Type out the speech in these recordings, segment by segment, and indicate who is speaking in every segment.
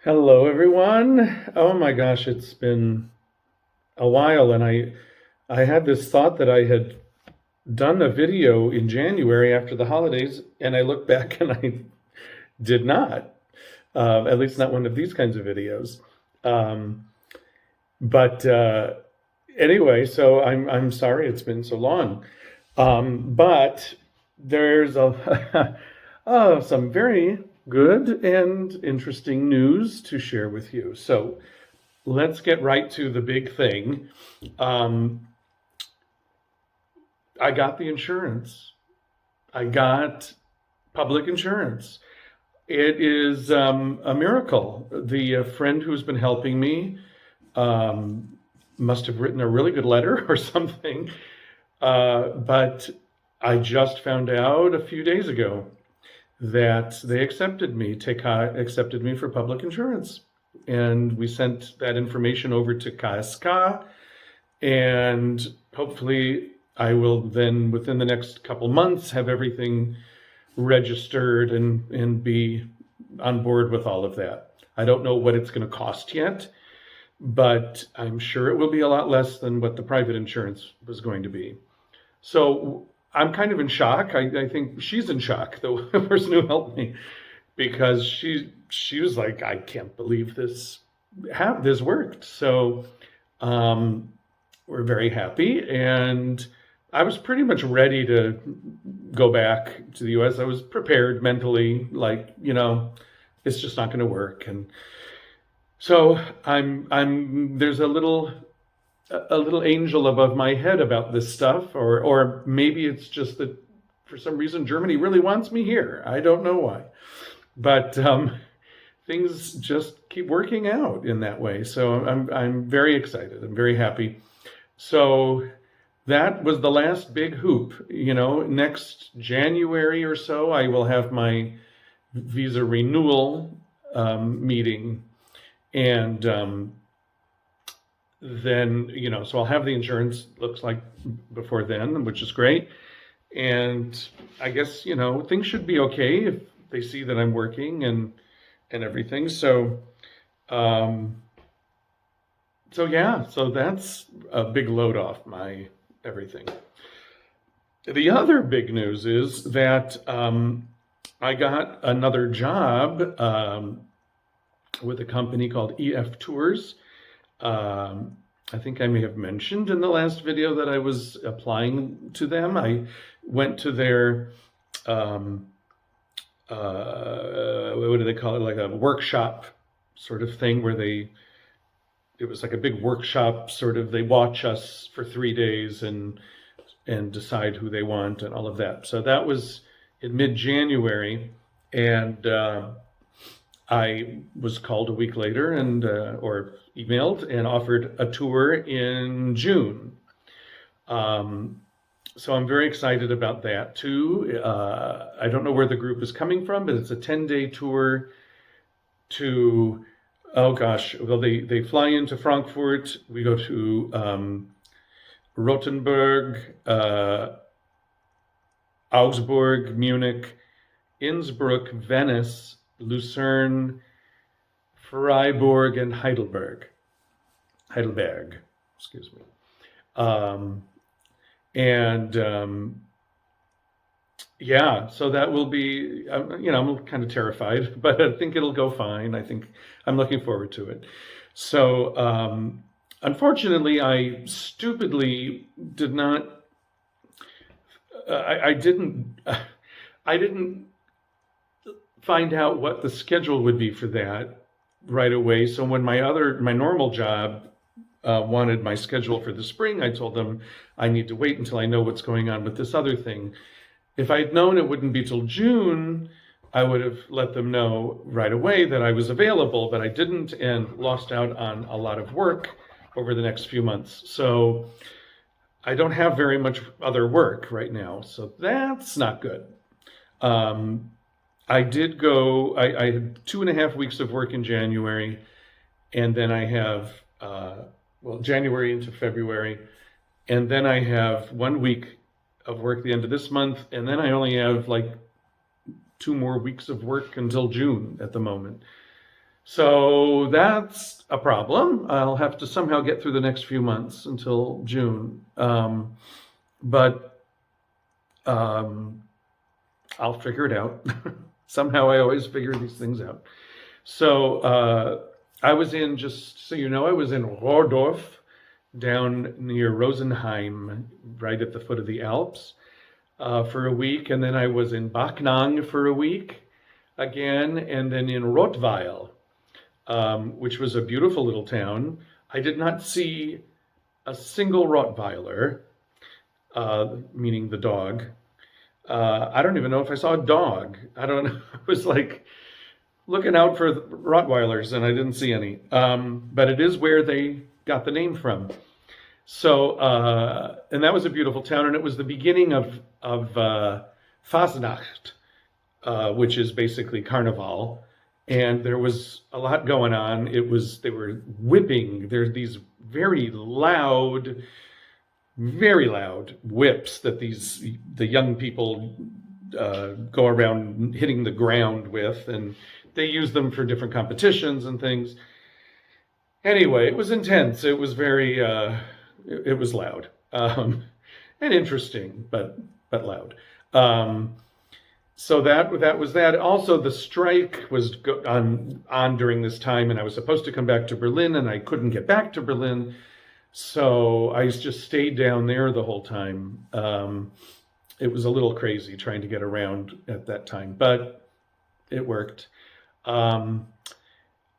Speaker 1: Hello, everyone. Oh my gosh, it's been a while, and I had this thought that I had done a video in January after the holidays, and I looked back and I did not, at least not one of these kinds of videos. Um, but anyway, so I'm sorry it's been so long. But there's a some very good and interesting news to share with you. So let's get right to the big thing. Um, I got the insurance. I got public insurance. It is a miracle. The friend who's been helping me um, must have written a really good letter or something. But I just found out a few days ago that they accepted me. TK accepted me for public insurance. And we sent that information over to KSK, and hopefully I will then, within the next couple months, have everything registered and be on board with all of that. I don't know what it's going to cost yet, but I'm sure it will be a lot less than what the private insurance was going to be. So I'm kind of in shock. I think she's in shock, the person who helped me, because she was like, I can't believe this worked. So um, we're very happy, and I was pretty much ready to go back to the U.S. I was prepared mentally, like it's just not going to work, and so I'm there's a little angel above my head about this stuff, or maybe it's just that for some reason Germany really wants me here. I don't know why, but things just keep working out in that way. So I'm very excited. I'm very happy. So that was the last big hoop. Next January or so, I will have my visa renewal meeting, and then so I'll have the insurance. Looks like before then, which is great. And I guess things should be okay if they see that I'm working and everything. Um, so yeah, so that's a big load off my everything. The other big news is that I got another job with a company called EF Tours. I think I may have mentioned in the last video that I was applying to them. I went to their what do they call it? Like a workshop sort of thing where it was like a big workshop sort of, they watch us for 3 days and decide who they want and all of that. So that was in mid-January, and I was called a week later and or emailed and offered a tour in June. So I'm very excited about that too. I don't know where the group is coming from, but it's a 10-day tour to, oh gosh, well, they fly into Frankfurt. We go to Rothenburg, Augsburg, Munich, Innsbruck, Venice, Lucerne, Freiburg, and Heidelberg, excuse me. And yeah, so that will be, I'm kind of terrified, but I think it'll go fine. I think I'm looking forward to it. So unfortunately, I stupidly did not, I didn't, I didn't find out what the schedule would be for that right away. So when my normal job wanted my schedule for the spring, I told them I need to wait until I know what's going on with this other thing. If I'd known it wouldn't be till June, I would have let them know right away that I was available, but I didn't, and lost out on a lot of work over the next few months. So I don't have very much other work right now, so that's not good. I did go, I had 2.5 weeks of work in January, and then I have, January into February, and then I have 1 week of work the end of this month, and then I only have like 2 more weeks of work until June at the moment. So that's a problem. I'll have to somehow get through the next few months until June. But um, I'll figure it out. Somehow I always figure these things out. So I was in, just so you know, I was in Rohrdorf, down near Rosenheim, right at the foot of the Alps, for a week. And then I was in Backnang for a week again, and then in Rottweil, which was a beautiful little town. I did not see a single Rottweiler, meaning the dog. I don't even know if I saw a dog. I don't know. I was like looking out for Rottweilers and I didn't see any. But it is where they got the name from. So, and that was a beautiful town, and it was the beginning of Fasnacht, which is basically Carnival. And there was a lot going on. They were whipping. There's these very loud whips that the young people go around hitting the ground with, and they use them for different competitions and things. Anyway, it was intense. It was very, it was loud, and interesting, but loud. So that was that. Also, the strike was on during this time, and I was supposed to come back to Berlin, and I couldn't get back to Berlin. So I just stayed down there the whole time. It was a little crazy trying to get around at that time, but it worked.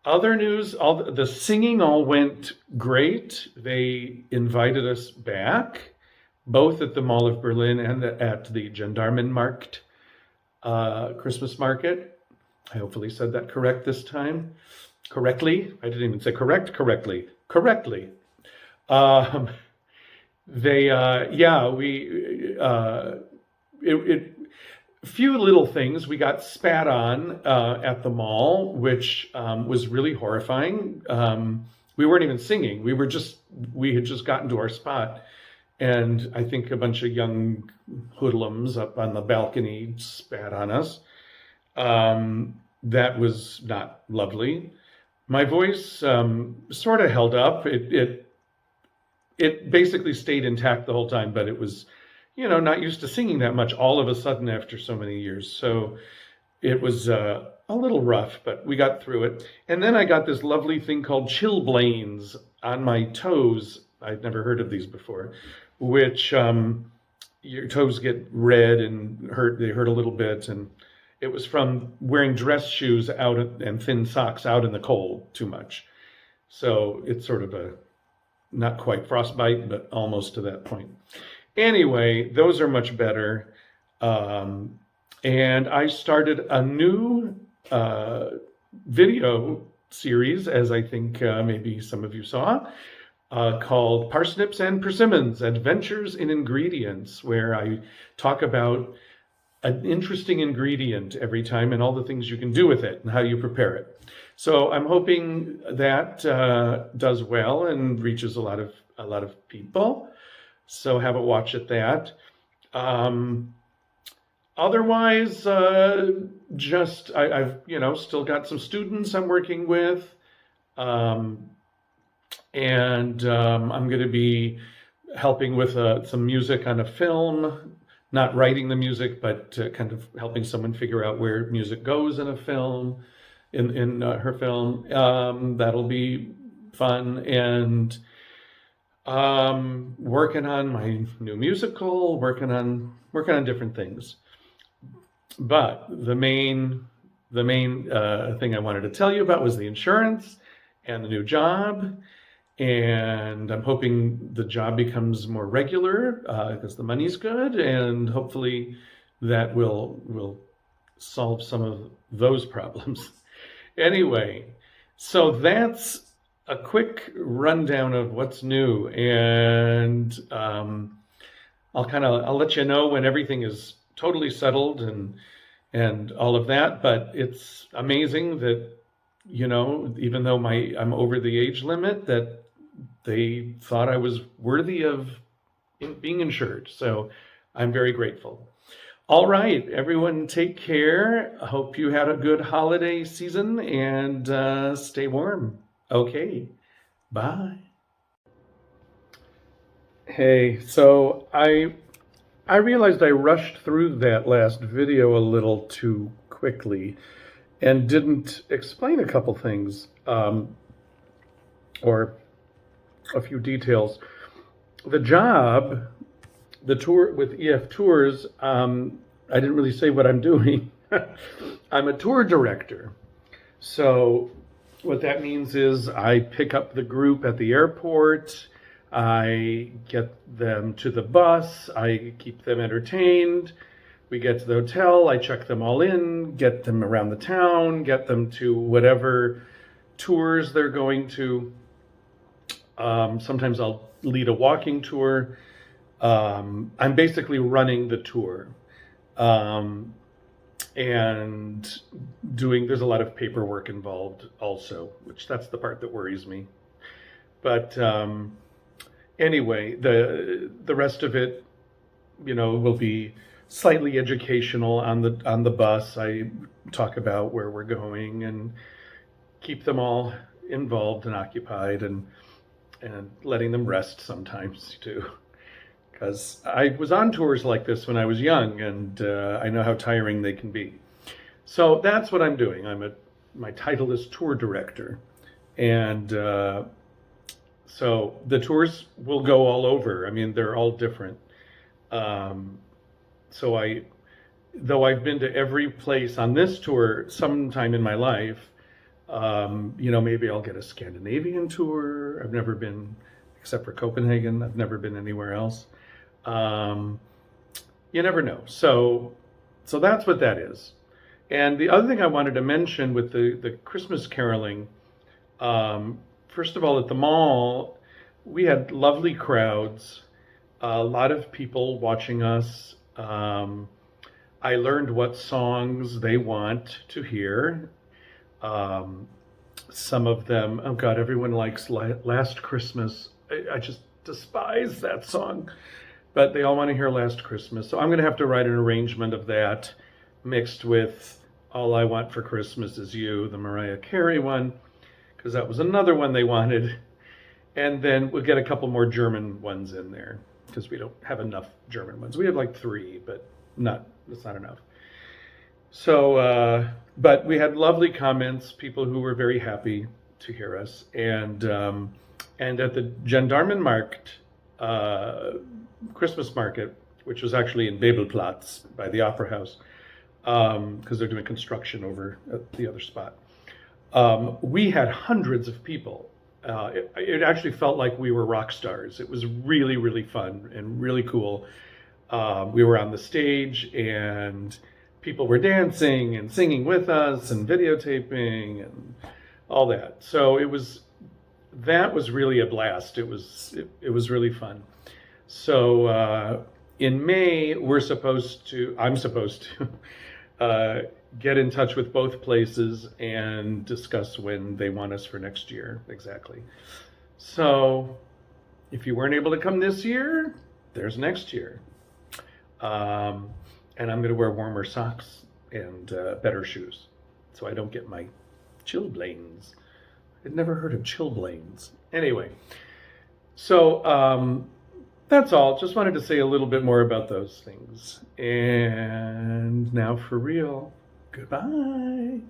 Speaker 1: Other news, the singing all went great. They invited us back, both at the Mall of Berlin and at the Gendarmenmarkt Christmas market. I hopefully said that correctly. I didn't even say correctly. Few little things. We got spat on at the mall, which was really horrifying. We weren't even singing. We had just gotten to our spot, and I think a bunch of young hoodlums up on the balcony spat on us. That was not lovely. My voice sort of held up. It basically stayed intact the whole time, but it was, not used to singing that much all of a sudden after so many years. So it was a little rough, but we got through it. And then I got this lovely thing called chilblains on my toes. I'd never heard of these before, which your toes get red and hurt. They hurt a little bit. And it was from wearing dress shoes out and thin socks out in the cold too much. So it's sort of not quite frostbite, but almost to that point. Anyway, those are much better. And I started a new video series, as I think maybe some of you saw, called Parsnips and Persimmons, Adventures in Ingredients, where I talk about an interesting ingredient every time and all the things you can do with it and how you prepare it. So I'm hoping that does well and reaches a lot of people. So have a watch at that. Otherwise, I've still got some students I'm working with, and I'm going to be helping with some music on a film. Not writing the music, but kind of helping someone figure out where music goes in a film. In her film. That'll be fun. And working on my new musical, working on different things. But the main thing I wanted to tell you about was the insurance and the new job. And I'm hoping the job becomes more regular because the money's good, and hopefully that will solve some of those problems. Anyway, so that's a quick rundown of what's new, and I'll let you know when everything is totally settled and all of that. But it's amazing that even though I'm over the age limit, that they thought I was worthy of being insured. So I'm very grateful. All right, everyone, take care. I hope you had a good holiday season and stay warm. Okay, bye. Hey, so I realized I rushed through that last video a little too quickly and didn't explain a couple things, or a few details. The job, the tour with EF Tours, I didn't really say what I'm doing. I'm a tour director. So what that means is I pick up the group at the airport, I get them to the bus, I keep them entertained. We get to the hotel, I check them all in, get them around the town, get them to whatever tours they're going to. Sometimes I'll lead a walking tour. I'm basically running the tour. And there's a lot of paperwork involved also, which that's the part that worries me. But anyway, the rest of it, will be slightly educational on the bus. I talk about where we're going and keep them all involved and occupied and letting them rest sometimes too. Because I was on tours like this when I was young, and I know how tiring they can be. So that's what I'm doing. My title is tour director, and so the tours will go all over. I mean, they're all different. So though I've been to every place on this tour sometime in my life, maybe I'll get a Scandinavian tour. I've never been, except for Copenhagen. I've never been anywhere else. You never know. So that's what that is. And the other thing I wanted to mention with the Christmas caroling, first of all, at the mall, we had lovely crowds, a lot of people watching us. I learned what songs they want to hear. Some of them, oh God, everyone likes Last Christmas. I just despise that song. But they all want to hear Last Christmas. So I'm going to have to write an arrangement of that mixed with All I Want for Christmas Is You, the Mariah Carey one, because that was another one they wanted. And then we'll get a couple more German ones in there, because we don't have enough German ones. We have like 3, but that's not enough. So, but we had lovely comments, people who were very happy to hear us. And at the Gendarmenmarkt, Christmas market, which was actually in Bebelplatz by the Opera House, because they're doing construction over at the other spot. We had hundreds of people. It actually felt like we were rock stars. It was really, really fun and really cool. We were on the stage and people were dancing and singing with us and videotaping and all that. So that was really a blast. It was really fun. So in May, I'm supposed to get in touch with both places and discuss when they want us for next year exactly. So if you weren't able to come this year, there's next year. And I'm going to wear warmer socks and better shoes so I don't get my chilblains. I'd never heard of chilblains. Anyway, so that's all. Just wanted to say a little bit more about those things. And now for real, goodbye.